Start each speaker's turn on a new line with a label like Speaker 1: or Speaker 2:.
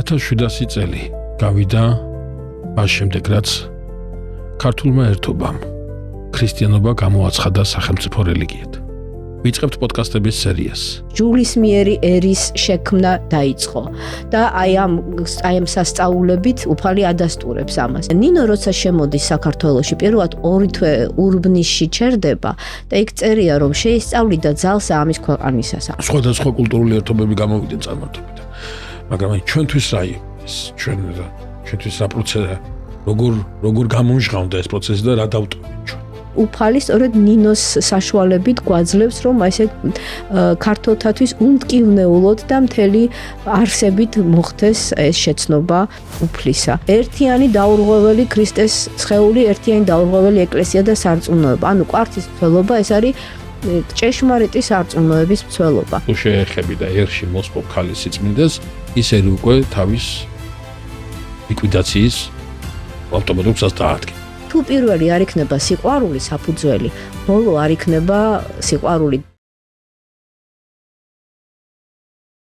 Speaker 1: 1700 წელი გავიდა მას შემდეგ რაც ქართულმა ერთობამ ქრისტიანობა გამოაცხადა სახელმწიფო რელიგიად. ვიწყებთ პოდკასტების სერიას.
Speaker 2: ჯულის მიერი ერის შექმნა დაიწყო და აი ამ სასწაულებით უფალი ადასტურებს ამას. ნინო როცა შემოდის საქართველოში, პირველად 2 თვე ურბნისში ჩერდება და იქ წერია რომ შეისწავლიდა ძალსა ამის ქვეყანისას.
Speaker 1: სხვადასხვა კულტურული ერთობები გამოვიდნენ წარმართობიდან. მაგრამ აი ჩვენთვის რა ის ჩვენთვის რა პროცესია, როგორ გამომჟღავნდა ეს პროცესი და რა დავტოვეთ ჩვენ.
Speaker 2: უფალი სწორედ ნინოს საშუალებით გვაძლევს რომ ესე ქართულთათვის უმტკივნეულოდ და მთელი არსებით მოხდეს ეს შეცნობა უფლისა. ერთიანი დაურღვეველი ქრისტეს სხეული, ერთიანი დაურღვეველი ეკლესია და სარწმუნოება. ანუ კვართის მცველობა ეს არის ჭეშმარიტი სარწმუნოების მცველობა.
Speaker 1: თუ შეეხები და ერში მოსპობ ქალის სიწმინდეს, ისე უკვე თავის ლიკვიდაციის ავტომატურ გზას დაადგება.
Speaker 2: თუ პირველი არ იქნება სიყვარული საფუძველი, ბოლო არ იქნება სიყვარული.